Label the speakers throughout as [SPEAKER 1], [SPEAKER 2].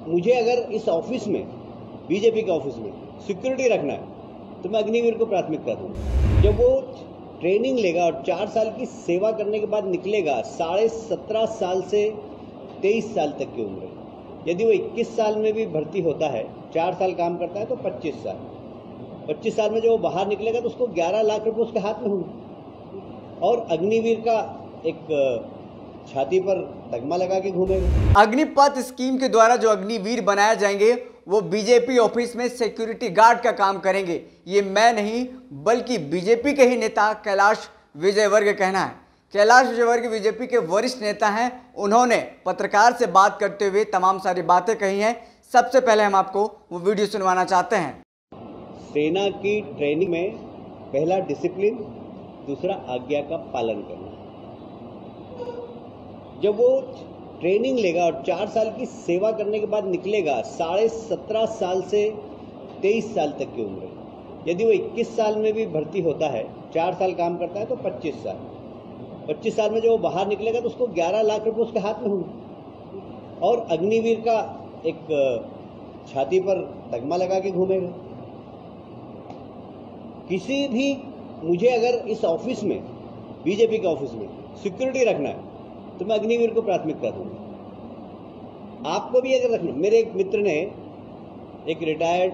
[SPEAKER 1] मुझे अगर इस ऑफिस में, बीजेपी के ऑफिस में सिक्योरिटी रखना है तो मैं अग्निवीर को प्राथमिकता दूंगा। जब वो ट्रेनिंग लेगा और 4 साल की सेवा करने के बाद निकलेगा, 17.5 साल से 23 साल तक की उम्र है। यदि वो 21 साल में भी भर्ती होता है, 4 साल काम करता है तो 25 साल। 25 साल में जब वो बाहर निकलेगा तो उसको 11 लाख रुपए उसके हाथ में होंगे और अग्निवीर का एक छाती पर तगमा लगा के घूमेगा।
[SPEAKER 2] अग्निपथ स्कीम के द्वारा जो अग्निवीर बनाए जाएंगे वो बीजेपी ऑफिस में सिक्योरिटी गार्ड का काम करेंगे। ये मैं नहीं बल्कि बीजेपी के ही नेता कैलाश विजयवर्गीय का कहना है। कैलाश विजयवर्गीय बीजेपी के वरिष्ठ नेता हैं। उन्होंने पत्रकार से बात करते हुए तमाम सारी बातें कही हैं। सबसे पहले हम आपको वो वीडियो सुनवाना चाहते हैं।
[SPEAKER 1] सेना की ट्रेनिंग में पहला डिसिप्लिन, दूसरा आज्ञा का पालन करना। जब वो ट्रेनिंग लेगा और 4 साल की सेवा करने के बाद निकलेगा, 17.5 साल से 23 साल तक की उम्र है। यदि वो 21 साल में भी भर्ती होता है, 4 साल काम करता है तो 25 साल। 25 साल में जब वो बाहर निकलेगा तो उसको 11 लाख रुपए उसके हाथ में होंगे और अग्निवीर का एक छाती पर तगमा लगा के घूमेगा। किसी भी, मुझे अगर इस ऑफिस में, बीजेपी के ऑफिस में सिक्योरिटी रखना है तो मैं अग्निवीर को प्राथमिकता दूंगा। आपको भी अगर रखना, मेरे एक मित्र ने, एक रिटायर्ड,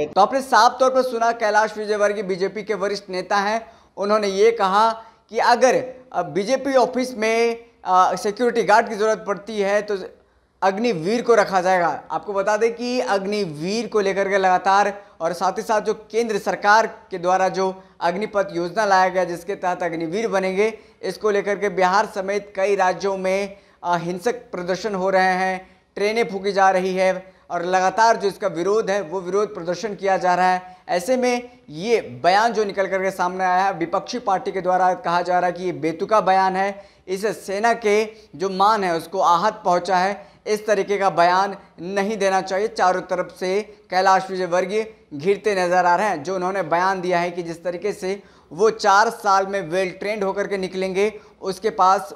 [SPEAKER 2] तो आपने साफ तौर पर सुना, कैलाश विजयवर्गीय बीजेपी के वरिष्ठ नेता हैं। उन्होंने ये कहा कि अगर बीजेपी ऑफिस में सिक्योरिटी गार्ड की जरूरत पड़ती है तो अग्निवीर को रखा जाएगा। आपको बता दें कि अग्निवीर को लेकर के लगातार और साथ ही साथ जो केंद्र सरकार के द्वारा जो अग्निपथ योजना लाया गया जिसके तहत अग्निवीर बनेंगे, इसको लेकर के बिहार समेत कई राज्यों में हिंसक प्रदर्शन हो रहे हैं, ट्रेनें फूकी जा रही है और लगातार जो इसका विरोध है वो विरोध प्रदर्शन किया जा रहा है। ऐसे में ये बयान जो निकल करके सामने आया है, विपक्षी पार्टी के द्वारा कहा जा रहा है कि ये बेतुका बयान है, इसे सेना के जो मान है उसको आहत पहुंचा है, इस तरीके का बयान नहीं देना चाहिए। चारों तरफ से कैलाश विजयवर्गीय घिरते नजर आ रहे हैं। जो उन्होंने बयान दिया है कि जिस तरीके से वो 4 साल में वेल ट्रेंड होकर के निकलेंगे, उसके पास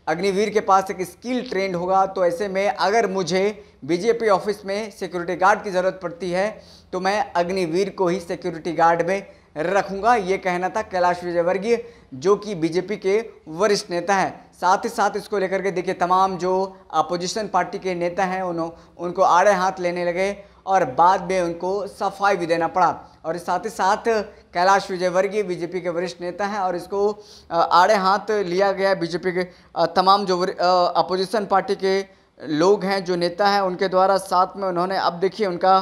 [SPEAKER 2] अग्निवीर के पास एक स्किल ट्रेंड होगा। तो ऐसे में अगर मुझे बीजेपी ऑफिस में सिक्योरिटी गार्ड की ज़रूरत पड़ती है तो मैं अग्निवीर को ही सिक्योरिटी गार्ड में रखूंगा। ये कहना था कैलाश विजयवर्गीय जो कि बीजेपी के वरिष्ठ नेता हैं। साथ ही साथ इसको लेकर के देखिए तमाम जो अपोजिशन पार्टी के नेता हैं उनको आड़े हाथ लेने लगे और बाद में उनको सफाई भी देना पड़ा। और साथ ही साथ कैलाश विजयवर्गीय बीजेपी के वरिष्ठ नेता हैं और इसको आड़े हाथ लिया गया बीजेपी के तमाम जो अपोजिशन पार्टी के लोग हैं, जो नेता हैं, उनके द्वारा। साथ में उन्होंने, अब देखिए उनका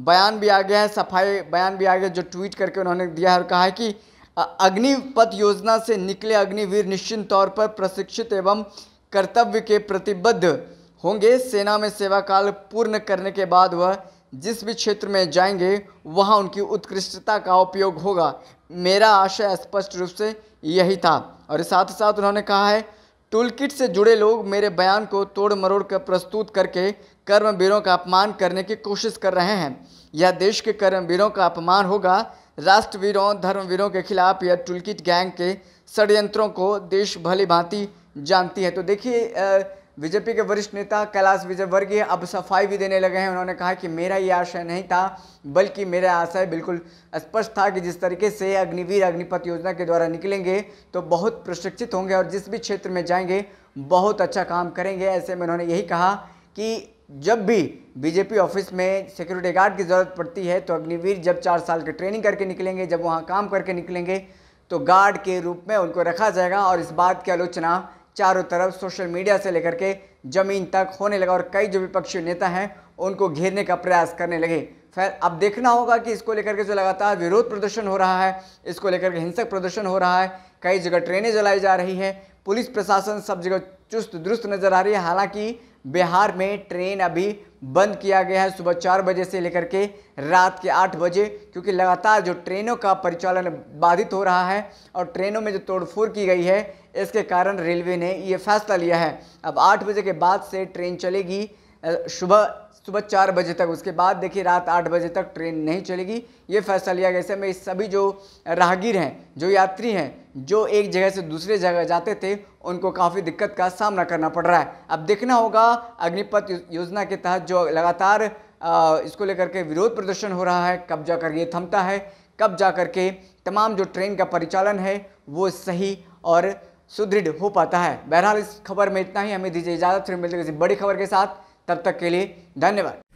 [SPEAKER 2] बयान भी आ गया है, सफाई बयान भी आ गया जो ट्वीट करके उन्होंने दिया है और कहा है कि अग्निपथ योजना से निकले अग्निवीर निश्चित तौर पर प्रशिक्षित एवं कर्तव्य के प्रतिबद्ध होंगे। सेना में सेवा काल पूर्ण करने के बाद वह जिस भी क्षेत्र में जाएंगे वहां उनकी उत्कृष्टता का उपयोग होगा। मेरा आशय स्पष्ट रूप से यही था। और साथ ही साथ उन्होंने कहा है, टूलकिट से जुड़े लोग मेरे बयान को तोड़ मरोड़ कर प्रस्तुत करके कर्मवीरों का अपमान करने की कोशिश कर रहे हैं। यह देश के कर्मवीरों का अपमान होगा। राष्ट्रवीरों, धर्मवीरों के खिलाफ यह टूलकिट गैंग के षड्यंत्रों को देश भली भांति जानती है। तो देखिए बीजेपी के वरिष्ठ नेता कैलाश विजयवर्गीय अब सफाई भी देने लगे हैं। उन्होंने कहा कि मेरा ये आशय नहीं था बल्कि मेरा आशय बिल्कुल स्पष्ट था कि जिस तरीके से अग्निवीर अग्निपथ योजना के द्वारा निकलेंगे तो बहुत प्रशिक्षित होंगे और जिस भी क्षेत्र में जाएंगे बहुत अच्छा काम करेंगे। ऐसे में उन्होंने यही कहा कि जब भी बीजेपी ऑफिस में सिक्योरिटी गार्ड की ज़रूरत पड़ती है तो अग्निवीर जब 4 साल की ट्रेनिंग करके निकलेंगे, जब वहाँ काम करके निकलेंगे तो गार्ड के रूप में उनको रखा जाएगा। और इस बात की आलोचना चारों तरफ सोशल मीडिया से लेकर के ज़मीन तक होने लगा और कई जो विपक्षी नेता हैं उनको घेरने का प्रयास करने लगे। फिर अब देखना होगा कि इसको लेकर के जो लगातार विरोध प्रदर्शन हो रहा है, इसको लेकर के हिंसक प्रदर्शन हो रहा है, कई जगह ट्रेनें जलाई जा रही है, पुलिस प्रशासन सब जगह चुस्त दुरुस्त नजर आ रही है। हालांकि बिहार में ट्रेन अभी बंद किया गया है सुबह 4 बजे से लेकर के रात के 8 बजे, क्योंकि लगातार जो ट्रेनों का परिचालन बाधित हो रहा है और ट्रेनों में जो तोड़फोड़ की गई है इसके कारण रेलवे ने ये फैसला लिया है। अब 8 बजे के बाद से ट्रेन चलेगी सुबह 4 बजे तक, उसके बाद देखिए रात 8 बजे तक ट्रेन नहीं चलेगी। ये फैसला लिया गया। ऐसे में सभी जो राहगीर हैं, जो यात्री हैं, जो एक जगह से दूसरे जगह जाते थे, उनको काफ़ी दिक्कत का सामना करना पड़ रहा है। अब देखना होगा अग्निपथ योजना के तहत जो लगातार इसको लेकर के विरोध प्रदर्शन हो रहा है, कब जाकर ये थमता है, कब जाकर के तमाम जो ट्रेन का परिचालन है वो सही और सुदृढ़ हो पाता है। बहरहाल इस खबर में इतना ही। हमें दीजिए इजाज़त, फिर मिलते किसी बड़ी खबर के साथ। तब तक के लिए धन्यवाद।